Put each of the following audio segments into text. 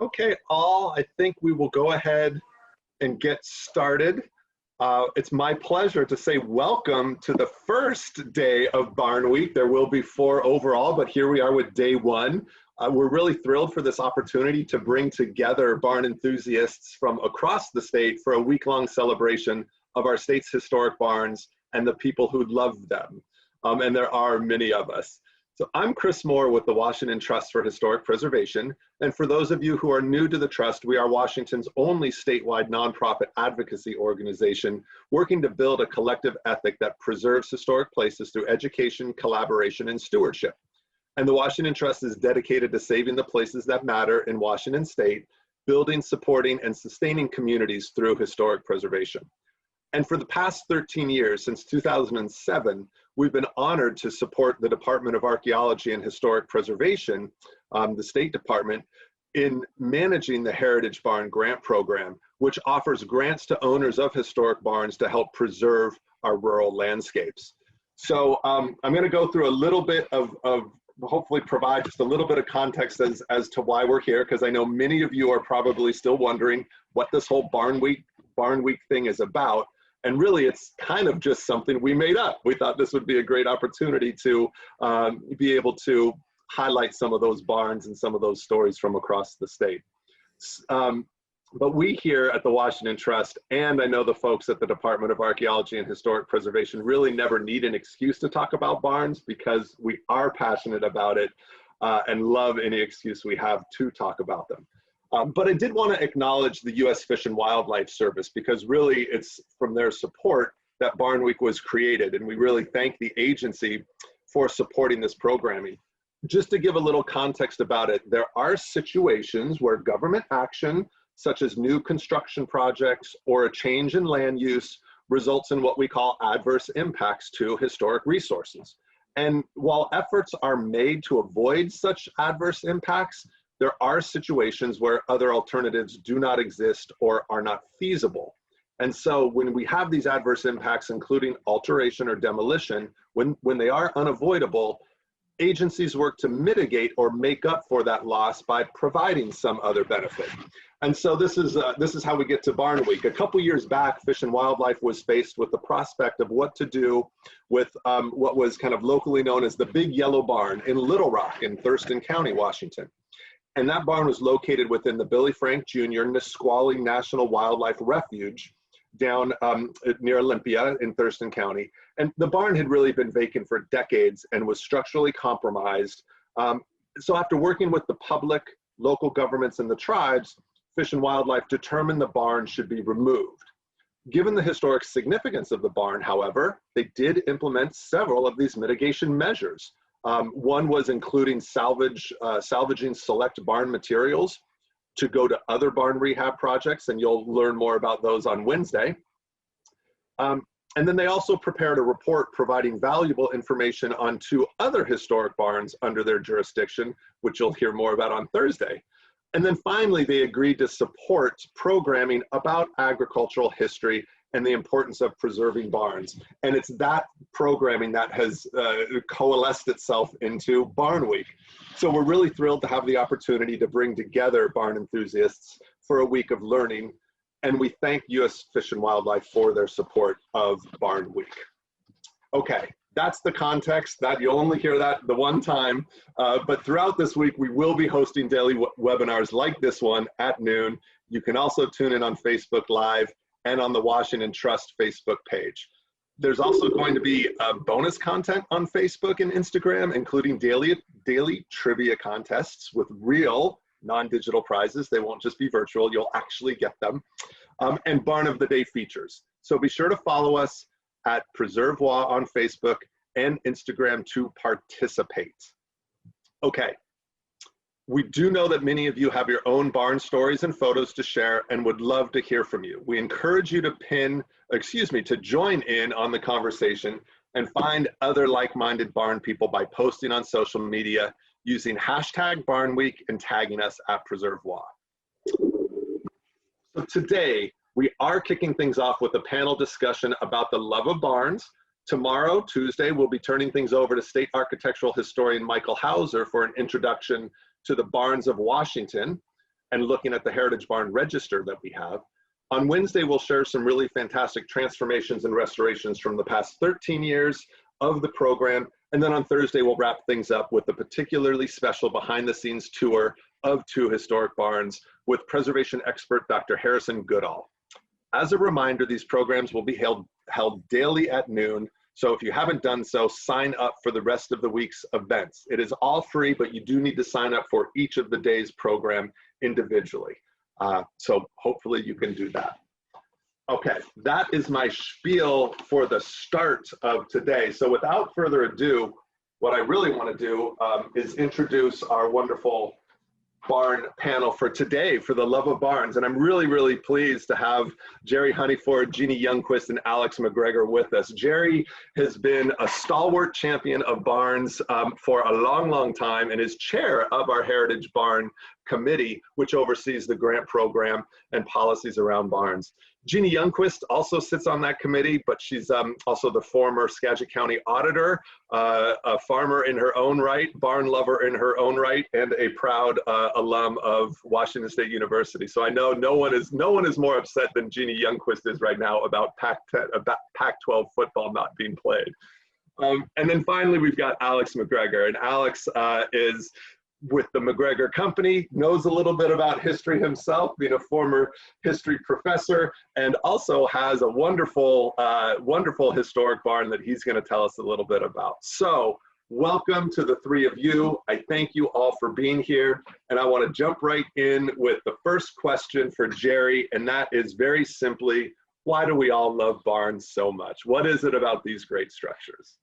Okay, all, I think we will go ahead and get started. It's my pleasure to say welcome to the first day of Barn Week. There will be 4 overall, but here we are with day 1. We're really thrilled for this opportunity to bring together barn enthusiasts from across the state for a week-long celebration of our state's historic barns and the people who love them. And there are many of us. So I'm Chris Moore with the Washington Trust for Historic Preservation. And for those of you who are new to the Trust, we are Washington's only statewide nonprofit advocacy organization working to build a collective ethic that preserves historic places through education, collaboration, and stewardship. And the Washington Trust is dedicated to saving the places that matter in Washington state, building, supporting, and sustaining communities through historic preservation. And for the past 13 years, since 2007, we've been honored to support the Department of Archaeology and Historic Preservation, the State Department, in managing the Heritage Barn Grant Program, which offers grants to owners of historic barns to help preserve our rural landscapes. So I'm going to go through a little bit of hopefully provide just a little bit of context as to why we're here, because I know many of you are probably still wondering what this whole Barn Week thing is about. And really, it's kind of just something we made up. We thought this would be a great opportunity to be able to highlight some of those barns and some of those stories from across the state. But we here at the Washington Trust, and I know the folks at the Department of Archaeology and Historic Preservation really never need an excuse to talk about barns because we are passionate about it and love any excuse we have to talk about them. But I did want to acknowledge the U.S. Fish and Wildlife Service because really it's from their support that Barn Week was created, and we really thank the agency for supporting this programming. Just to give a little context about it, there are situations where government action, such as new construction projects or a change in land use, results in what we call adverse impacts to historic resources. And while efforts are made to avoid such adverse impacts, there are situations where other alternatives do not exist or are not feasible. And so when we have these adverse impacts, including alteration or demolition, when they are unavoidable, agencies work to mitigate or make up for that loss by providing some other benefit. And so this is how we get to Barn Week. A couple years back, Fish and Wildlife was faced with the prospect of what to do with what was kind of locally known as the Big Yellow Barn in Little Rock in Thurston County, Washington. And that barn was located within the Billy Frank Jr. Nisqually National Wildlife Refuge down near Olympia in Thurston County. And the barn had really been vacant for decades and was structurally compromised. So after working with the public, local governments, and the tribes, Fish and Wildlife determined the barn should be removed. Given the historic significance of the barn, however, they did implement several of these mitigation measures. One was including salvaging select barn materials to go to other barn rehab projects, and you'll learn more about those on Wednesday. And then they also prepared a report providing valuable information on 2 other historic barns under their jurisdiction, which you'll hear more about on Thursday. And then finally, they agreed to support programming about agricultural history and the importance of preserving barns. And it's that programming that has coalesced itself into Barn Week. So we're really thrilled to have the opportunity to bring together barn enthusiasts for a week of learning. And we thank U.S. Fish and Wildlife for their support of Barn Week. Okay, that's the context. That you'll only hear that the one time. But throughout this week, we will be hosting daily webinars like this one at noon. You can also tune in on Facebook Live and on the Washington Trust Facebook page. There's also going to be bonus content on Facebook and Instagram, including daily trivia contests with real non-digital prizes. They won't just be virtual, you'll actually get them. And Barn of the Day features. So be sure to follow us at PreserveWA on Facebook and Instagram to participate. Okay. We do know that many of you have your own barn stories and photos to share and would love to hear from you. We encourage you to join in on the conversation and find other like-minded barn people by posting on social media using #BarnWeek and tagging us at PreserveWA. So today, we are kicking things off with a panel discussion about the love of barns. Tomorrow, Tuesday, we'll be turning things over to state architectural historian Michael Hauser for an introduction to the barns of Washington. and looking at the Heritage Barn Register that we have. On Wednesday, we'll share some really fantastic transformations and restorations from the past 13 years of the program. And then on Thursday, we'll wrap things up with a particularly special behind-the-scenes tour of 2 historic barns with preservation expert Dr. Harrison Goodall. As a reminder, these programs will be held daily at noon. So if you haven't done so, sign up for the rest of the week's events. It is all free, but you do need to sign up for each of the day's program individually. So hopefully you can do that. Okay, that is my spiel for the start of today. So without further ado, what I really want to do is introduce our wonderful barn panel for today, for the love of barns. And I'm really, really pleased to have Jerri Honeyford, Jeanne Youngquist, and Alex McGregor with us. Jerri has been a stalwart champion of barns for a long, long time and is chair of our Heritage Barn Committee, which oversees the grant program and policies around barns. Jeanne Youngquist also sits on that committee, but she's also the former Skagit County auditor, a farmer in her own right, barn lover in her own right, and a proud alum of Washington State University. So I know no one is more upset than Jeanne Youngquist is right now about Pac-12 football not being played. And then finally, we've got Alex McGregor, and Alex is with the McGregor Company, knows a little bit about history himself, being a former history professor, and also has a wonderful, wonderful historic barn that he's going to tell us a little bit about. So welcome to the 3 of you. I thank you all for being here, and I want to jump right in with the first question for Jerri, and that is very simply, why do we all love barns so much? What is it about these great structures?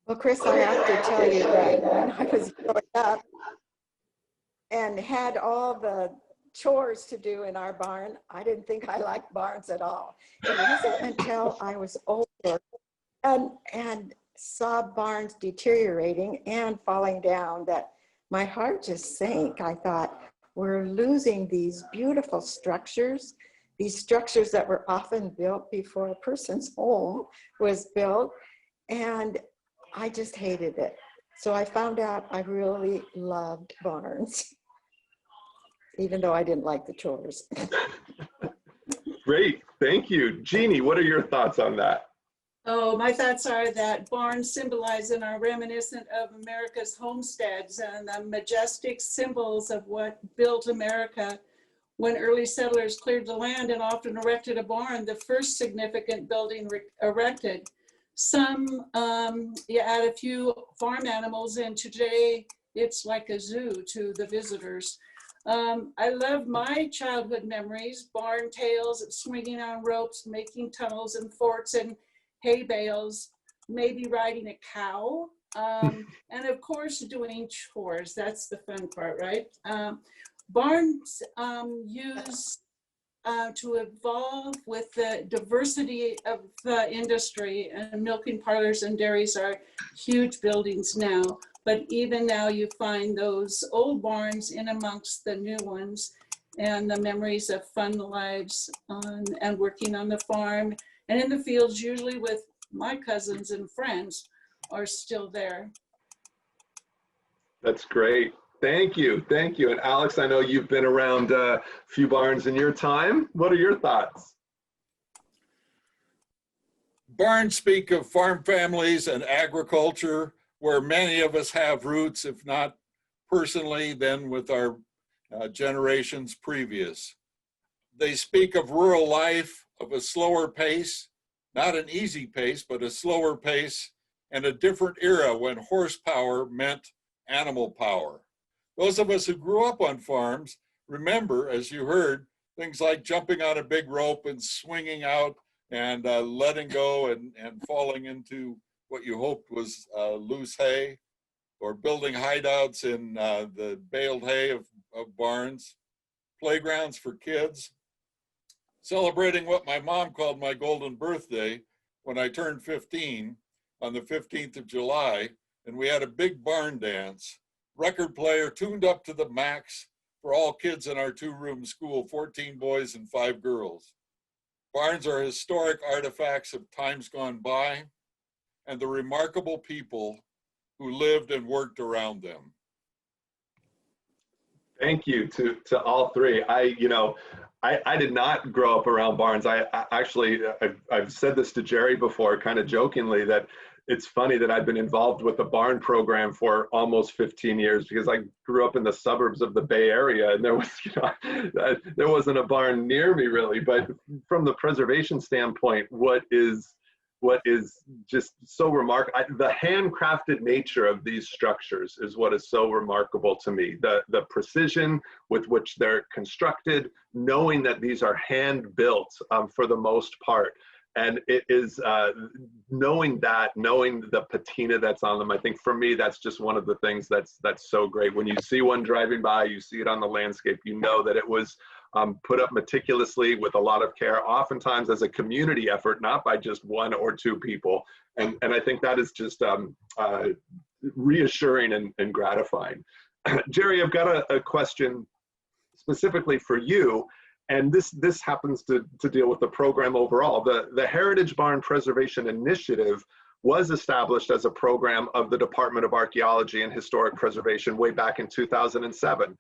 Well, Chris, I have to tell you that when I was growing up and had all the chores to do in our barn, I didn't think I liked barns at all. It wasn't until I was older and saw barns deteriorating and falling down that my heart just sank. I thought, we're losing these beautiful structures, these structures that were often built before a person's home was built, and I just hated it. So I found out I really loved barns, even though I didn't like the chores. Great, thank you. Jeanne, what are your thoughts on that? Oh, my thoughts are that barns symbolize and are reminiscent of America's homesteads and the majestic symbols of what built America. When early settlers cleared the land and often erected a barn, the first significant building erected. Some, you add a few farm animals, and today it's like a zoo to the visitors. I love my childhood memories, barn tales, swinging on ropes, making tunnels and forts and hay bales, maybe riding a cow, and of course doing chores. That's the fun part, right? Barns use to evolve with the diversity of the industry, and milking parlors and dairies are huge buildings now, but even now you find those old barns in amongst the new ones, and the memories of fun lives and working on the farm and in the fields, usually with my cousins and friends, are still there. That's great. Thank you. Thank you. And Alex, I know you've been around a few barns in your time. What are your thoughts? Barns speak of farm families and agriculture, where many of us have roots, if not personally, then with our generations previous. They speak of rural life, of a slower pace, not an easy pace, but a slower pace, and a different era when horsepower meant animal power. Those of us who grew up on farms remember, as you heard, things like jumping on a big rope and swinging out and letting go and falling into what you hoped was loose hay, or building hideouts in the baled hay of barns, playgrounds for kids, celebrating what my mom called my golden birthday when I turned 15 on the 15th of July, and we had a big barn dance. Record player tuned up to the max for all kids in our 2-room school, 14 boys and 5 girls. Barns are historic artifacts of times gone by and the remarkable people who lived and worked around them. Thank you to all three. I did not grow up around barns. I've said this to Jerry before, kind of jokingly, that it's funny that I've been involved with the barn program for almost 15 years because I grew up in the suburbs of the Bay Area, and there was, there wasn't a barn near me really. But from the preservation standpoint, what is just so remarkable, the handcrafted nature of these structures is what is so remarkable to me. The precision with which they're constructed, knowing that these are hand built for the most part. And it is knowing the patina that's on them. I think for me, that's just one of the things that's so great. When you see one driving by, you see it on the landscape, you know that it was put up meticulously with a lot of care, oftentimes as a community effort, not by just one or two people. And I think that is just reassuring and gratifying. Jerry, I've got a question specifically for you. And this happens to deal with the program overall. The Heritage Barn Preservation Initiative was established as a program of the Department of Archaeology and Historic Preservation way back in 2007.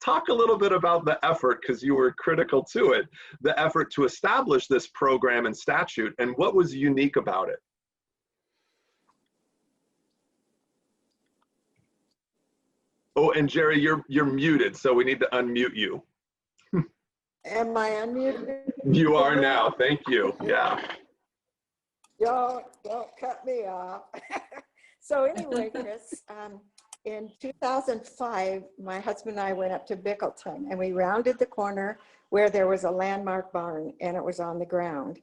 Talk a little bit about the effort, because you were critical to it, the effort to establish this program and statute, and what was unique about it? Oh, and Jerry, you're muted, so we need to unmute you. Am I unmuted? You are now. Thank you. Yeah. Don't cut me off. So anyway, Chris, in 2005, my husband and I went up to Bickleton, and we rounded the corner where there was a landmark barn, and it was on the ground.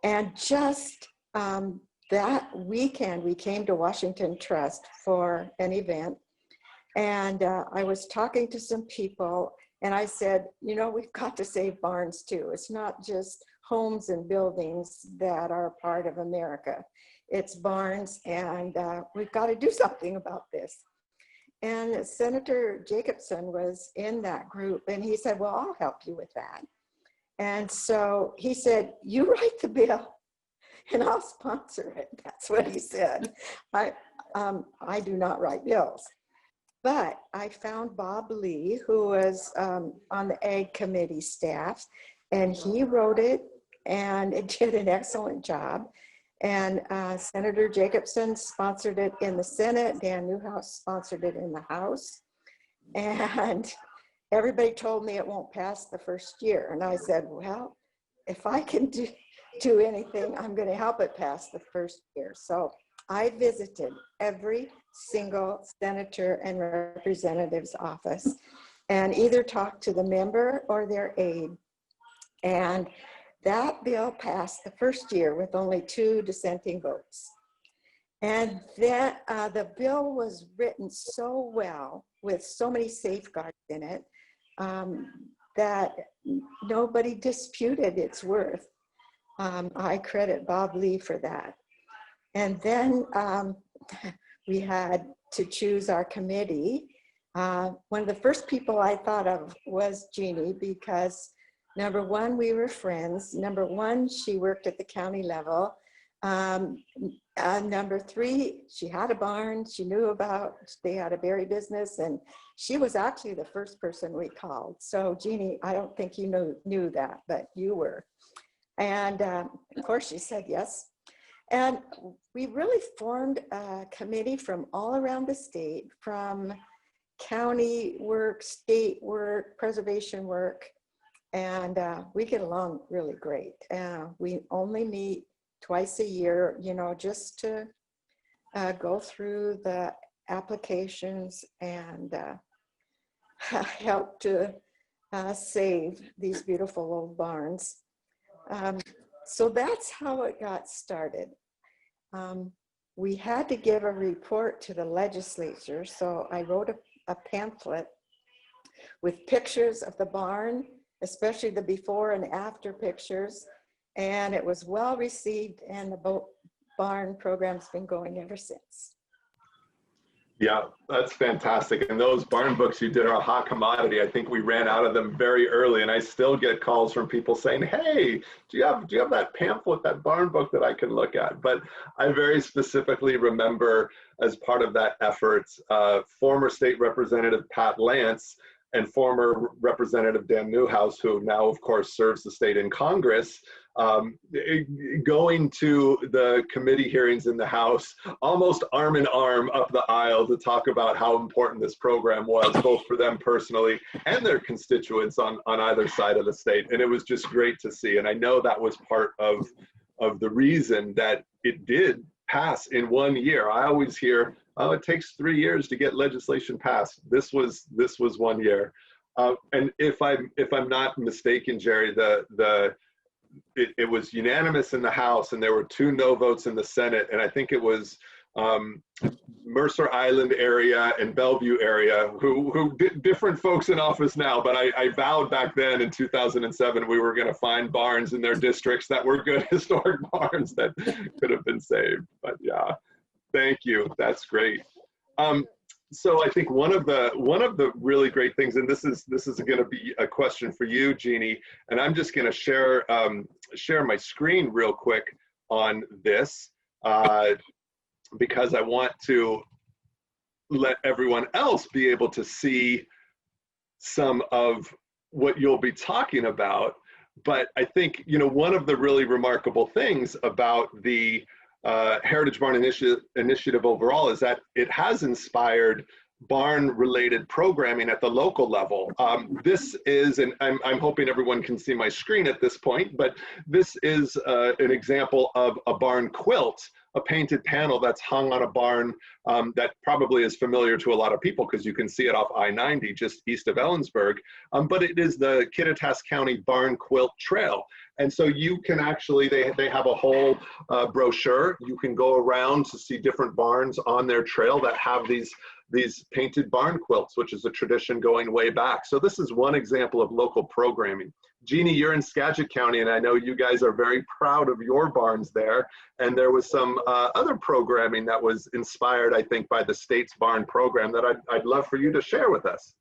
And just that weekend, we came to Washington Trust for an event, and I was talking to some people, and I said, we've got to save barns too. It's not just homes and buildings that are part of America. It's barns, and we've got to do something about this. And Senator Jacobson was in that group, and he said, well, I'll help you with that. And so he said, you write the bill and I'll sponsor it. That's what he said. I do not write bills. But I found Bob Lee, who was on the Ag Committee staff, and he wrote it, and it did an excellent job. And Senator Jacobson sponsored it in the Senate. Dan Newhouse sponsored it in the House. And everybody told me it won't pass the first year. And I said, well, if I can do anything, I'm going to help it pass the first year. So I visited every single senator and representative's office and either talked to the member or their aide. And that bill passed the first year with only 2 dissenting votes. And then the bill was written so well with so many safeguards in it that nobody disputed its worth. I credit Bob Lee for that. And then we had to choose our committee. One of the first people I thought of was Jeanne, because number one, we were friends. Number one, she worked at the county level. Number three, she had a barn. She knew about, they had a berry business, and she was actually the first person we called. So Jeanne, I don't think you knew that, but you were. And of course she said yes. And we really formed a committee from all around the state, from county work, state work, preservation work, and we get along really great. We only meet twice a year, just to go through the applications and help to save these beautiful old barns. So that's how it got started. We had to give a report to the legislature, so I wrote a pamphlet with pictures of the barn, especially the before and after pictures, and it was well received, and the barn program's been going ever since. Yeah, that's fantastic. And those barn books you did are a hot commodity. I think we ran out of them very early, and I still get calls from people saying, "Hey, do you have that pamphlet, that barn book that I can look at?" But I very specifically remember, as part of that effort, former state representative Pat Lance and former Representative Dan Newhouse, who now, of course, serves the state in Congress, going to the committee hearings in the House, almost arm in arm up the aisle, to talk about how important this program was, both for them personally and their constituents on either side of the state. And it was just great to see. And I know that was part of the reason that it did pass in 1 year. I always hear, oh, it takes 3 years to get legislation passed. This was 1 year. And if I'm not mistaken, Jerry, it was unanimous in the House, and there were 2 no votes in the Senate. And I think it was Mercer Island area and Bellevue area, who different folks in office now, but I vowed back then in 2007 we were going to find barns in their districts that were good historic barns that could have been saved. But yeah, thank you. That's great. So I think one of the really great things, and this is going to be a question for you, Jeanne, and I'm just going to share my screen real quick on this because I want to let everyone else be able to see some of what you'll be talking about. But I think, one of the really remarkable things about the Heritage Barn Initiative overall is that it has inspired barn-related programming at the local level. This is, and I'm hoping everyone can see my screen at this point, but this is an example of a barn quilt, a painted panel that's hung on a barn that probably is familiar to a lot of people because you can see it off I-90 just east of Ellensburg, but it is the Kittitas County Barn Quilt Trail. And so you can actually, they have a whole brochure. You can go around to see different barns on their trail that have these painted barn quilts, which is a tradition going way back. So this is one example of local programming. Jeanne, you're in Skagit County, and I know you guys are very proud of your barns there. And there was some other programming that was inspired, I think, by the state's barn program that I'd love for you to share with us.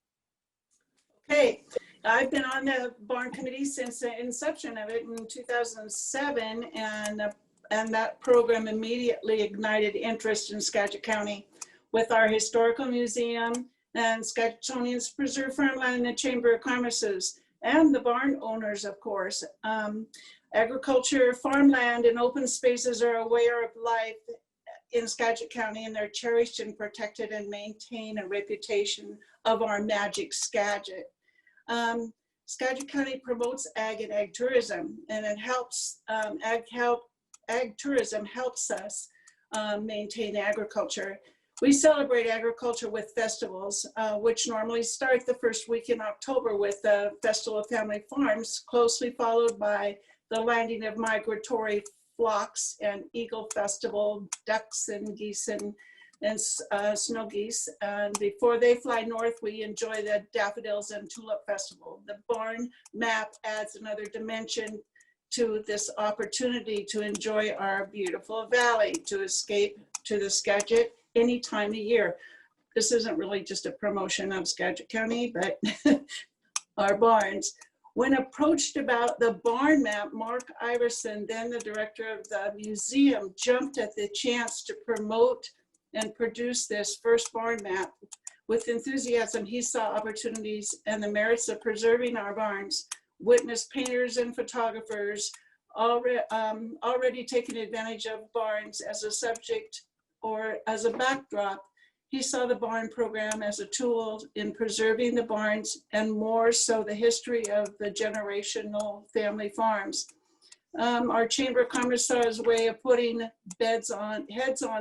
Okay, I've been on the barn committee since the inception of it in 2007, and that program immediately ignited interest in Skagit County with our historical museum and Skagitonians Preserve Farmland and the Chamber of Commerce's, and the barn owners, of course. Agriculture, farmland, and open spaces are a way of life in Skagit County, and they're cherished and protected and maintain a reputation of our magic Skagit. Skagit County promotes ag and ag tourism, and it helps, ag tourism helps us maintain agriculture. We celebrate agriculture with festivals, which normally start the first week in October with the Festival of Family Farms, closely followed by the landing of migratory flocks and Eagle Festival, ducks and geese and snow geese. And before they fly north, we enjoy the Daffodils and Tulip Festival. The barn map adds another dimension to this opportunity to enjoy our beautiful valley, to escape to the Skagit any time of year. This isn't really just a promotion of Skagit County, but our barns. When approached about the barn map, Mark Iverson, then the director of the museum, jumped at the chance to promote and produce this first barn map. With enthusiasm, he saw opportunities and the merits of preserving our barns. Witnessed painters and photographers already taking advantage of barns as a subject or as a backdrop. He saw the barn program as a tool in preserving the barns, and more so the history of the generational family farms. Our Chamber of Commerce saw his way of putting heads on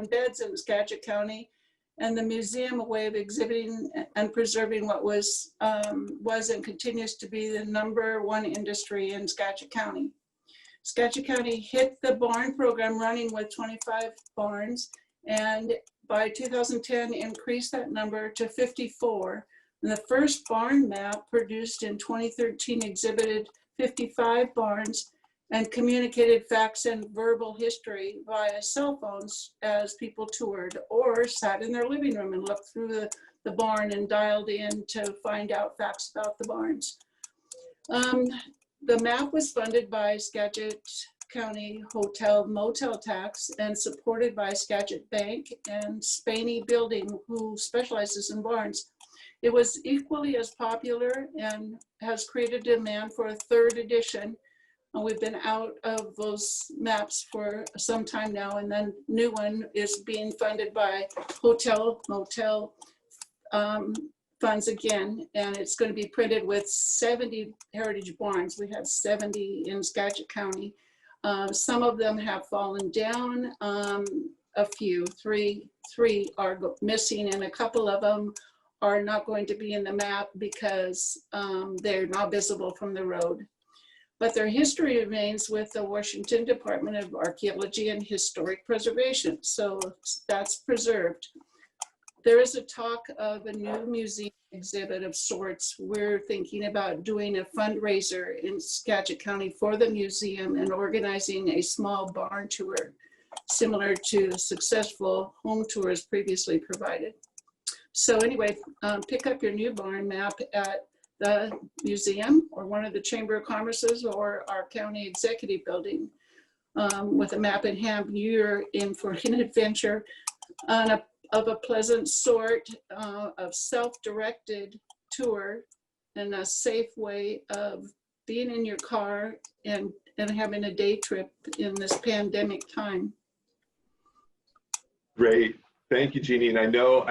beds in Skagit County, and the museum a way of exhibiting and preserving what was and continues to be the #1 industry in Skagit County. Skagit County hit the barn program running with 25 barns, and by 2010 increased that number to 54. And the first barn map produced in 2013 exhibited 55 barns, and communicated facts and verbal history via cell phones as people toured or sat in their living room and looked through the barn and dialed in to find out facts about the barns. The map was funded by Skagit County Hotel Motel Tax and supported by Skagit Bank and Spaney Building, who specializes in barns. It was equally as popular and has created demand for a third edition. And we've been out of those maps for some time now, and then new one is being funded by Hotel Motel funds again, and it's going to be printed with 70 heritage barns. We have 70 in Skagit County. Some of them have fallen down. A few, three are missing, and a couple of them are not going to be in the map because they're not visible from the road. But their history remains with the Washington Department of Archaeology and Historic Preservation, so that's preserved. There is a talk of a new museum exhibit of sorts. We're thinking about doing a fundraiser in Skagit County for the museum and organizing a small barn tour, similar to the successful home tours previously provided. So anyway, pick up your new barn map at the museum or one of the Chamber of Commerce's or our county executive building. With a map in hand, you're in for an adventure of a pleasant sort of self-directed tour and a safe way of being in your car and having a day trip in this pandemic time. Great. Thank you, Jeanne. And I know,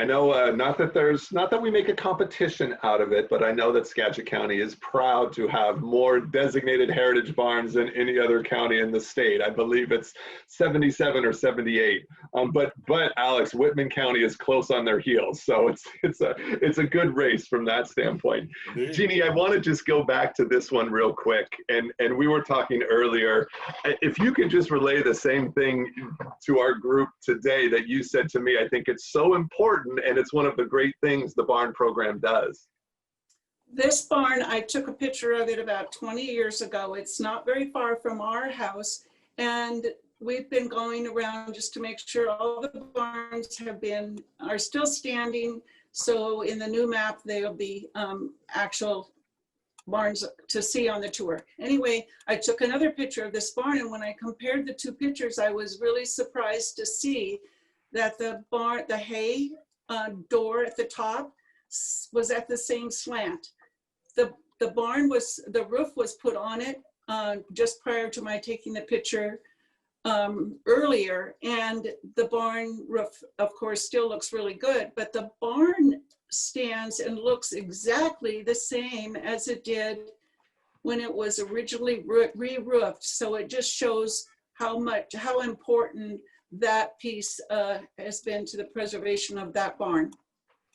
not that we make a competition out of it, but I know that Skagit County is proud to have more designated heritage barns than any other county in the state. I believe it's 77 or 78. But Alex, Whitman County is close on their heels, so it's a good race from that standpoint. Jeanne, I want to just go back to this one real quick, and we were talking earlier. If you could just relay the same thing to our group today that you said to me, I think it's so important, and it's one of the great things the barn program does. This barn, I took a picture of it about 20 years ago. It's not very far from our house, and we've been going around just to make sure all the barns are still standing. So in the new map, there'll be actual barns to see on the tour. Anyway, I took another picture of this barn, and when I compared the two pictures, I was really surprised to see that the hay door at the top was at the same slant. The roof was put on it just prior to my taking the picture earlier, and the barn roof, of course, still looks really good, but the barn stands and looks exactly the same as it did when it was originally re-roofed. So it just shows how important that piece has been to the preservation of that barn.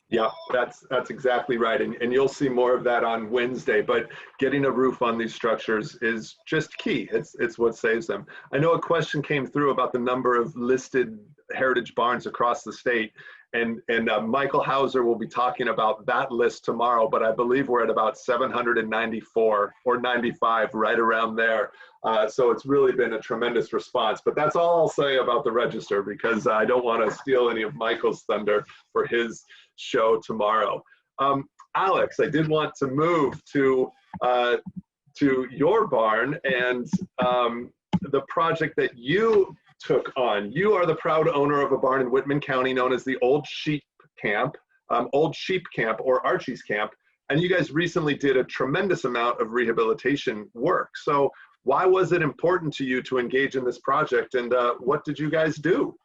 Yeah, that's exactly right. And you'll see more of that on Wednesday, but getting a roof on these structures is just key. It's what saves them. I know a question came through about the number of listed heritage barns across the state, and Michael Hauser will be talking about that list tomorrow, but I believe we're at about 794 or 95, right around there. So it's really been a tremendous response, but that's all I'll say about the register, because I don't want to steal any of Michael's thunder for his show tomorrow. Alex, I did want to move to your barn and the project that you took on. You are the proud owner of a barn in Whitman County known as the Old Sheep Camp or Archie's Camp, and you guys recently did a tremendous amount of rehabilitation work. So why was it important to you to engage in this project, and what did you guys do?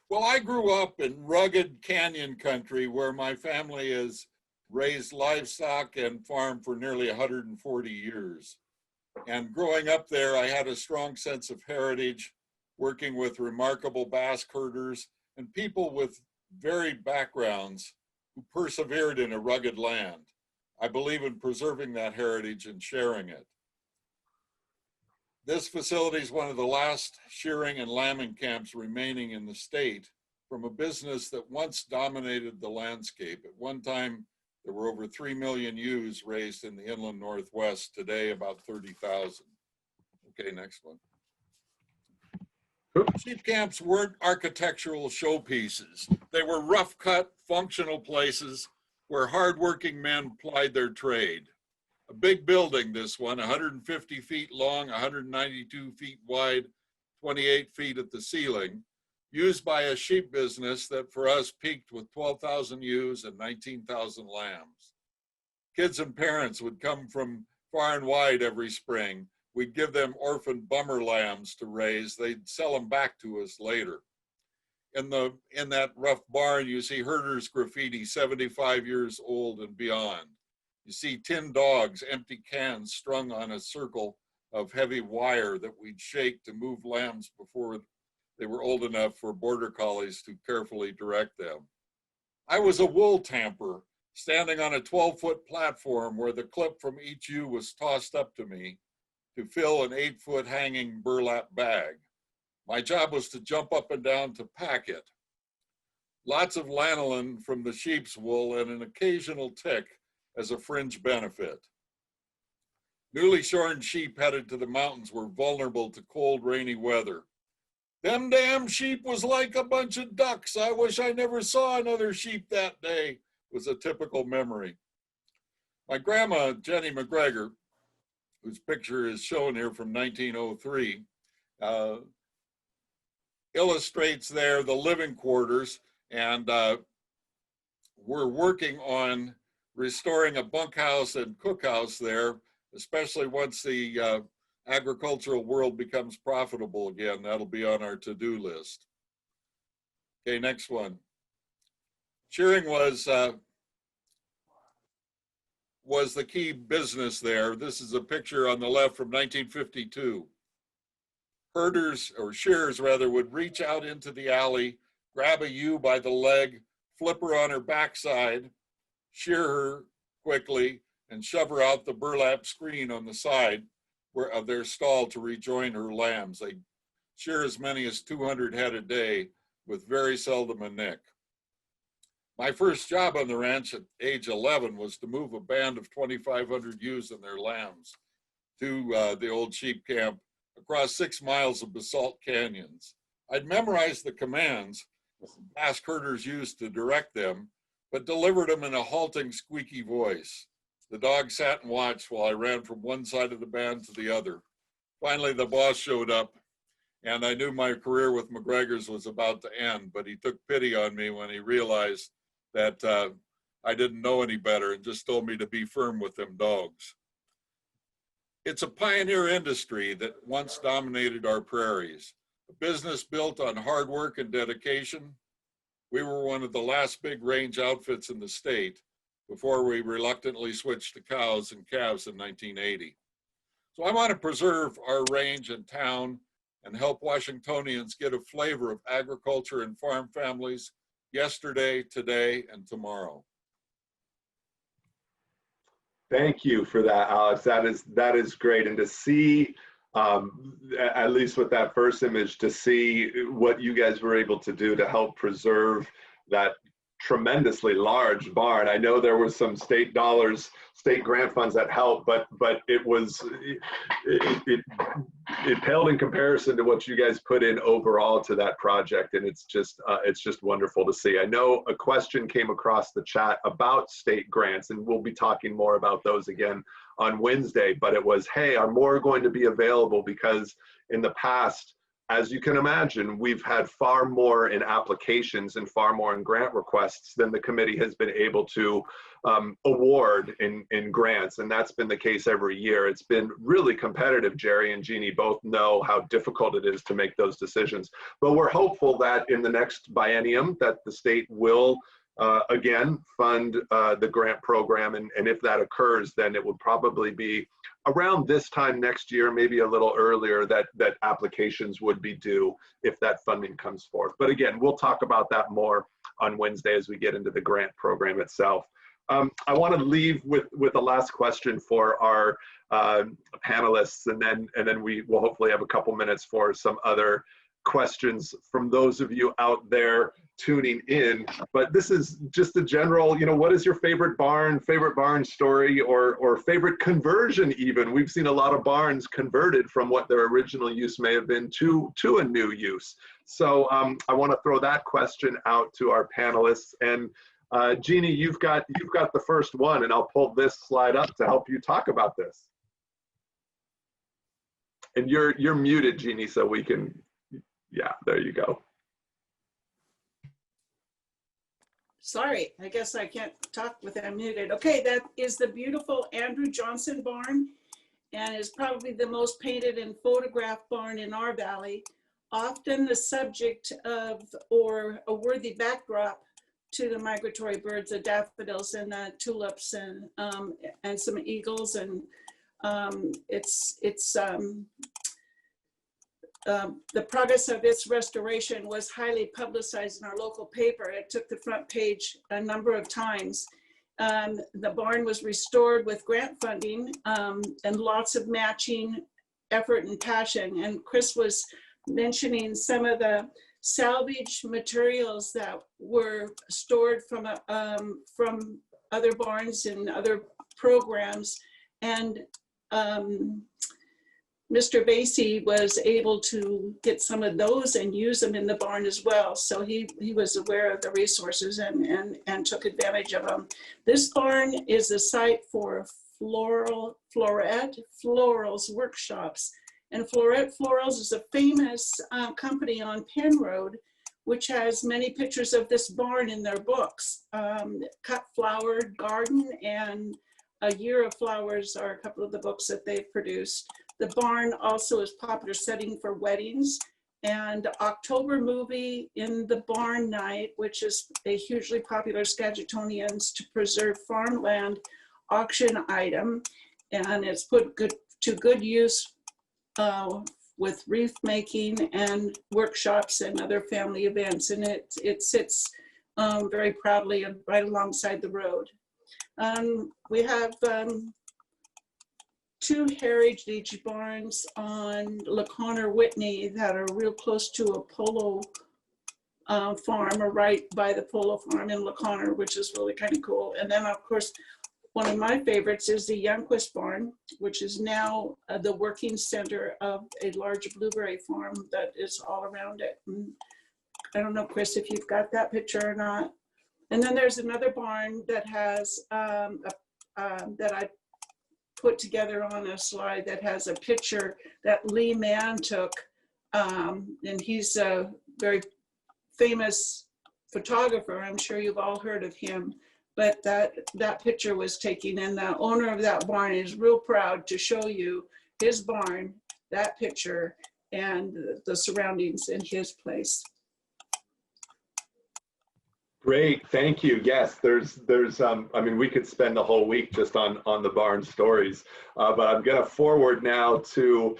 Well, I grew up in rugged canyon country where my family has raised livestock and farmed for nearly 140 years. And growing up there, I had a strong sense of heritage, working with remarkable Basque herders and people with varied backgrounds who persevered in a rugged land. I believe in preserving that heritage and sharing it. This facility is one of the last shearing and lambing camps remaining in the state from a business that once dominated the landscape. At one time, there were over 3 million ewes raised in the inland Northwest. Today, about 30,000. Okay, next one. Oop. Sheep camps weren't architectural showpieces. They were rough-cut, functional places where hardworking men plied their trade. A big building, this one, 150 feet long, 192 feet wide, 28 feet at the ceiling, used by a sheep business that for us peaked with 12,000 ewes and 19,000 lambs. Kids and parents would come from far and wide every spring. We'd give them orphan bummer lambs to raise. They'd sell them back to us later. In that rough barn, you see herders graffiti, 75 years old and beyond. You see tin dogs, empty cans strung on a circle of heavy wire that we'd shake to move lambs before they were old enough for border collies to carefully direct them. I was a wool tamper, standing on a 12-foot platform where the clip from each ewe was tossed up to me to fill an 8-foot hanging burlap bag. My job was to jump up and down to pack it. Lots of lanolin from the sheep's wool and an occasional tick as a fringe benefit. Newly shorn sheep headed to the mountains were vulnerable to cold, rainy weather. Them damn sheep was like a bunch of ducks. I wish I never saw another sheep that day, was a typical memory. My grandma, Jenny McGregor, whose picture is shown here from 1903, illustrates there the living quarters, and we're working on restoring a bunkhouse and cookhouse there, especially once the agricultural world becomes profitable again. That'll be on our to-do list. Okay, next one. Shearing was the key business there. This is a picture on the left from 1952. Herders, or shearers rather, would reach out into the alley, grab a ewe by the leg, flip her on her backside, shear her quickly, and shove her out the burlap screen on the side of their stall to rejoin her lambs. They shear as many as 200 head a day with very seldom a nick. My first job on the ranch at age 11 was to move a band of 2,500 ewes and their lambs to the old sheep camp across 6 miles of basalt canyons. I'd memorized the commands ask herders used to direct them, but delivered them in a halting, squeaky voice. The dog sat and watched while I ran from one side of the band to the other. Finally, the boss showed up, and I knew my career with McGregor's was about to end, but he took pity on me when he realized that I didn't know any better and just told me to be firm with them dogs. It's a pioneer industry that once dominated our prairies, a business built on hard work and dedication. We were one of the last big range outfits in the state before we reluctantly switched to cows and calves in 1980. So I want to preserve our range and town and help Washingtonians get a flavor of agriculture and farm families yesterday, today, and tomorrow. Thank you for that, Alex. That is great. And to see, at least with that first image, to see what you guys were able to do to help preserve that tremendously large barn. I know there were some state dollars, state grant funds that helped, but it paled in comparison to what you guys put in overall to that project, and it's just wonderful to see. I know a question came across the chat about state grants, and we'll be talking more about those again on Wednesday, but it was, hey, are more going to be available? Because in the past, as you can imagine, we've had far more in applications and far more in grant requests than the committee has been able to award in grants, and that's been the case every year. It's been really competitive. Jerri and Jeanne both know how difficult it is to make those decisions, but we're hopeful that in the next biennium that the state will again fund the grant program, and if that occurs, then it would probably be around this time next year, maybe a little earlier, that applications would be due if that funding comes forth. But again, we'll talk about that more on Wednesday as we get into the grant program itself. I want to leave with a last question for our panelists, and then we will hopefully have a couple minutes for some other questions from those of you out there tuning in, but this is just a general, what is your favorite barn story, or favorite conversion even? We've seen a lot of barns converted from what their original use may have been to a new use. So I want to throw that question out to our panelists. And Jeanne, you've got the first one, and I'll pull this slide up to help you talk about this. And you're muted, Jeanne, so we can, yeah, there you go. Sorry, I guess I can't talk with it muted. Okay, that is the beautiful Andrew Johnson barn, and is probably the most painted and photographed barn in our valley. Often the subject of, or a worthy backdrop to the migratory birds, the daffodils and the tulips, and some eagles, and the progress of its restoration was highly publicized in our local paper. It took the front page a number of times. The barn was restored with grant funding and lots of matching effort and passion. And Chris was mentioning some of the salvage materials that were stored from other barns and other programs. And Mr. Basie was able to get some of those and use them in the barn as well. So he was aware of the resources and took advantage of them. This barn is a site for Florals workshops. And Floret Florals is a famous company on Penn Road, which has many pictures of this barn in their books. Cut Flowered Garden and A Year of Flowers are a couple of the books that they've produced. The barn also is a popular setting for weddings, and October movie in the barn night, which is a hugely popular Skagitonians to preserve farmland auction item, and it's put to good use with wreath making and workshops and other family events, and it sits very proudly right alongside the road. We have two heritage barns on LeConner Whitney that are real close to a polo farm, or right by the polo farm in LeConner, which is really kind of cool. And then of course, one of my favorites is the Youngquist barn, which is now the working center of a large blueberry farm that is all around it. And I don't know, Chris, if you've got that picture or not. And then there's another barn that has, that I put together on a slide that has a picture that Lee Mann took. And he's a very famous photographer. I'm sure you've all heard of him. But that picture was taken, and the owner of that barn is real proud to show you his barn, that picture, and the surroundings in his place. Great, thank you. Yes, there's I mean, we could spend the whole week just on the barn stories, but I'm gonna forward now to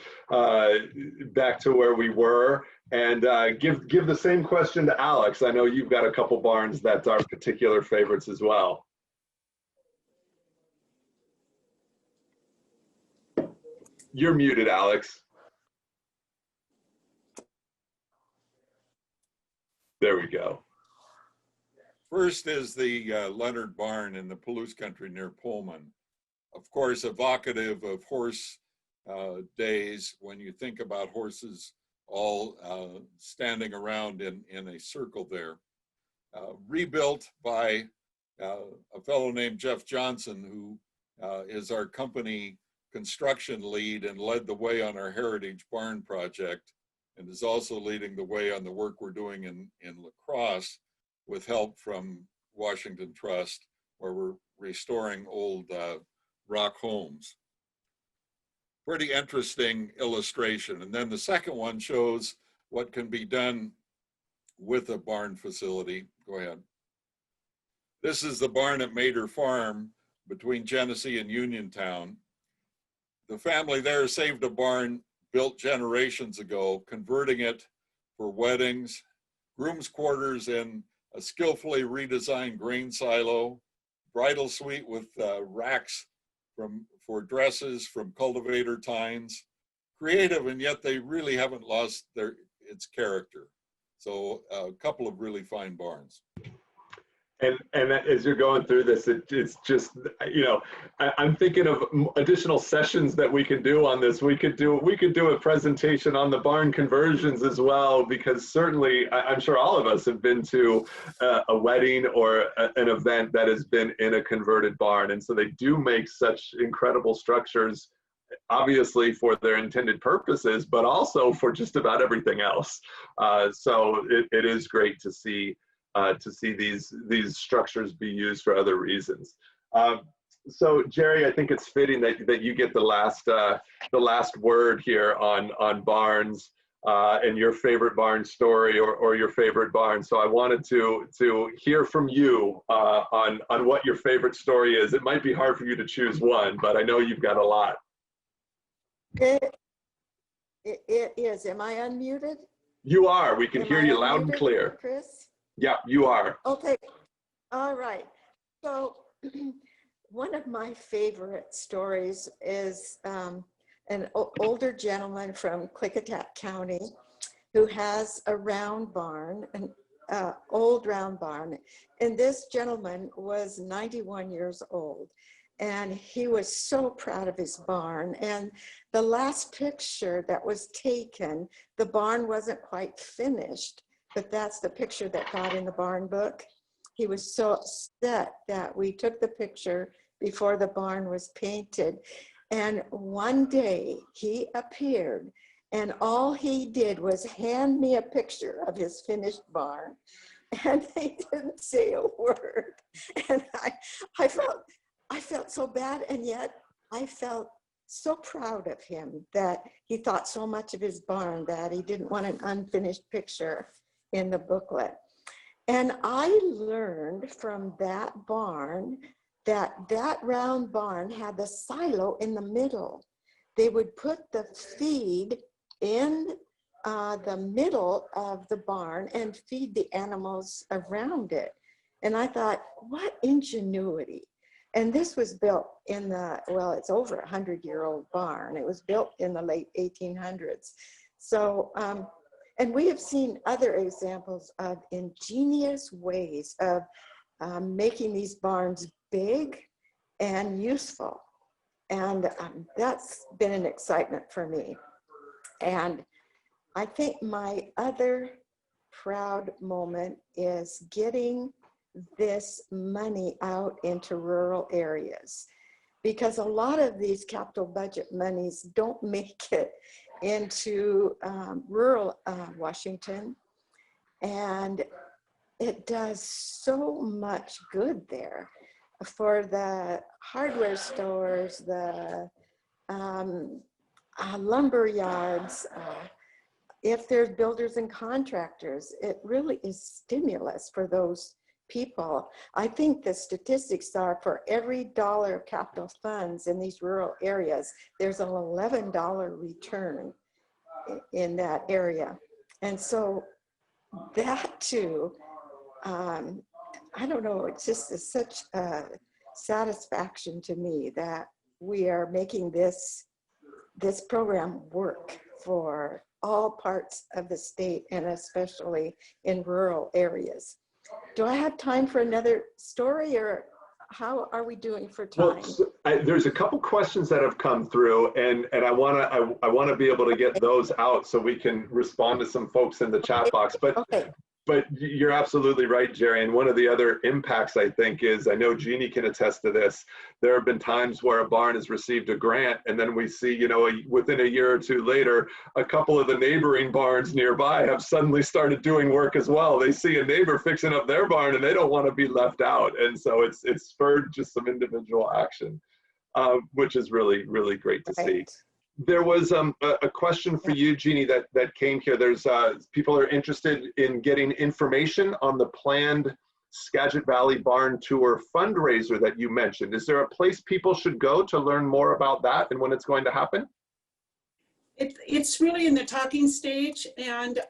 back to where we were, and give the same question to Alex. I know you've got a couple barns that are particular favorites as well. You're muted, Alex. There we go. First is the Leonard Barn in the Palouse country near Pullman. Of course, evocative of horse days when you think about horses all standing around in a circle there. Rebuilt by a fellow named Jeff Johnson, who is our company construction lead and led the way on our Heritage Barn project, and is also leading the way on the work we're doing in La Crosse, with help from Washington Trust, where we're restoring old rock homes. Pretty interesting illustration. And then the second one shows what can be done with a barn facility. Go ahead. This is the barn at Mater Farm between Genesee and Uniontown. The family there saved a barn built generations ago, converting it for weddings, groom's quarters in a skillfully redesigned grain silo, bridal suite with racks for dresses from cultivator tines. Creative, and yet they really haven't lost its character. So a couple of really fine barns. And as you're going through this, it's just, you know, I'm thinking of additional sessions that we can do on this. We could do a presentation on the barn conversions as well, because certainly I'm sure all of us have been to a wedding or an event that has been in a converted barn. And so they do make such incredible structures, obviously for their intended purposes, but also for just about everything else. So it is great to see these structures be used for other reasons. So Jerri, I think it's fitting that you get the last word here on barns and your favorite barn story or your favorite barn. So I wanted to hear from you on what your favorite story is. It might be hard for you to choose one, but I know you've got a lot. It is. Am I unmuted? You are. We can hear you loud and unmuted, clear. Chris? Yeah, you are. Okay. All right. So one of my favorite stories is an older gentleman from Klickitat County who has a round barn, an old round barn. And this gentleman was 91 years old. And he was so proud of his barn. And the last picture that was taken, the barn wasn't quite finished, but that's the picture that got in the barn book. He was so upset that we took the picture before the barn was painted. And one day he appeared, and all he did was hand me a picture of his finished barn. And he didn't say a word. And I felt so bad, and yet I felt so proud of him that he thought so much of his barn that he didn't want an unfinished picture in the booklet. And I learned from that barn that round barn had the silo in the middle. They would put the feed in the middle of the barn and feed the animals around it. And I thought, what ingenuity. And this was built in well, it's over 100-year-old barn. It was built in the late 1800s. So, and we have seen other examples of ingenious ways of making these barns big and useful. And that's been an excitement for me. And I think my other proud moment is getting this money out into rural areas, because a lot of these capital budget monies don't make it into rural Washington, and it does so much good there for the hardware stores, the lumber yards. If there's builders and contractors, it really is stimulus for those people. I think the statistics are for every dollar of capital funds in these rural areas, there's an $11 return in that area. And so that too, I don't know, it's just such a satisfaction to me that we are making this program work for all parts of the state, and especially in rural areas. Do I have time for another story, or how are we doing for time? Well, there's a couple questions that have come through, and I want to be able to get those out so we can respond to some folks in the chat box. But okay. But you're absolutely right, Jerri. And one of the other impacts, I think, is, I know Jeanne can attest to this, there have been times where a barn has received a grant, and then we see, you know, within a year or two later, a couple of the neighboring barns nearby have suddenly started doing work as well. They see a neighbor fixing up their barn and they don't want to be left out. And so it's spurred just some individual action, which is really, really great to see. There was a question for you, Jeanne, that came here. There's people are interested in getting information on the planned Skagit Valley Barn Tour fundraiser that you mentioned. Is there a place people should go to learn more about that and when it's going to happen? It's really in the talking stage, and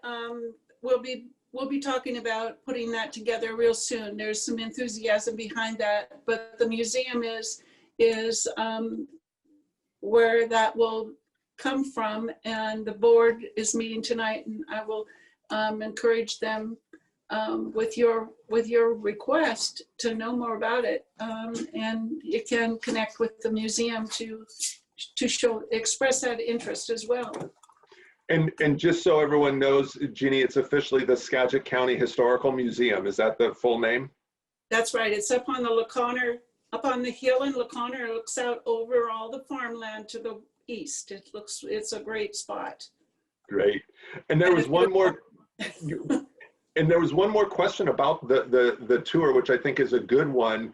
we'll be talking about putting that together real soon. There's some enthusiasm behind that, but the museum is where that will come from. And the board is meeting tonight, and I will encourage them with your request to know more about it. And you can connect with the museum to express that interest as well. And just so everyone knows, Jeannie, it's officially the Skagit County Historical Museum. Is that the full name? That's right. It's up on the LaConner, up on the hill in LaConner. It looks out over all the farmland to the east. It's a great spot. Great. And there was one more. And there was one more question about the tour, which I think is a good one.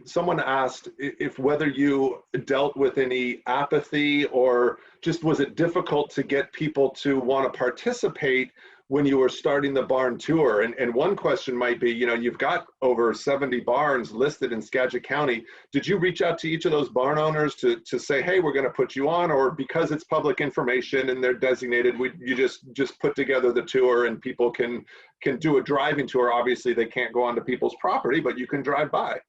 Someone asked if whether you dealt with any apathy, or just was it difficult to get people to want to participate when you were starting the barn tour? And one question might be, you know, you've got over 70 barns listed in Skagit County. Did you reach out to each of those barn owners to say, hey, we're going to put you on, or because it's public information and they're designated, you just put together the tour and people can do a driving tour? Obviously they can't go onto people's property, but you can drive by.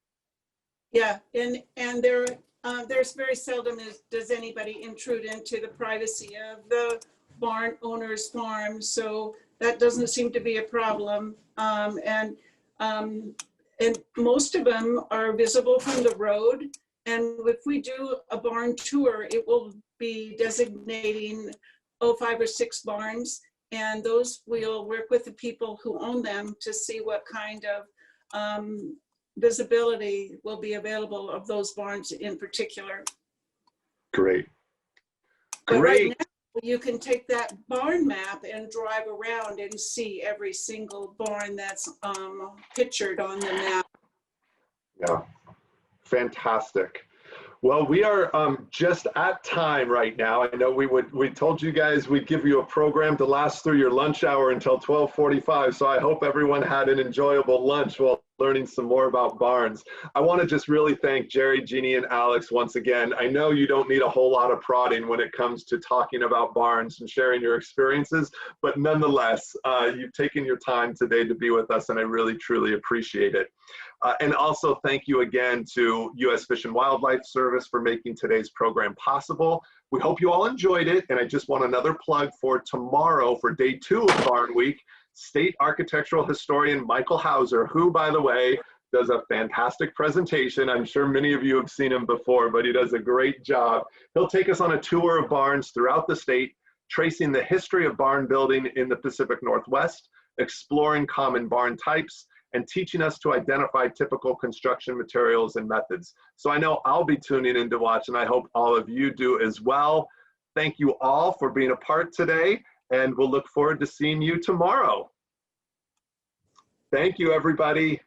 Yeah, and there's very seldom does anybody intrude into the privacy of the barn owner's farm, so that doesn't seem to be a problem. And most of them are visible from the road. And if we do a barn tour, it will be designating 5 or 6 barns, and those we'll work with the people who own them to see what kind of visibility will be available of those barns in particular. Great. But Great. right now, you can take that barn map and drive around and see every single barn that's pictured on the map. Yeah, fantastic. Well, we are just at time right now. I know we told you guys we'd give you a program to last through your lunch hour until 12:45. So I hope everyone had an enjoyable lunch while learning some more about barns. I want to just really thank Jerri, Jeannie, and Alex once again. I know you don't need a whole lot of prodding when it comes to talking about barns and sharing your experiences, but nonetheless, you've taken your time today to be with us, and I really, truly appreciate it. And also thank you again to U.S. Fish and Wildlife Service for making today's program possible. We hope you all enjoyed it, and I just want another plug for tomorrow for day 2 of Barn Week. State architectural historian Michael Hauser, who, by the way, does a fantastic presentation. I'm sure many of you have seen him before, but he does a great job. He'll take us on a tour of barns throughout the state, tracing the history of barn building in the Pacific Northwest, exploring common barn types, and teaching us to identify typical construction materials and methods. So I know I'll be tuning in to watch, and I hope all of you do as well. Thank you all for being a part today, and we'll look forward to seeing you tomorrow. Thank you, everybody.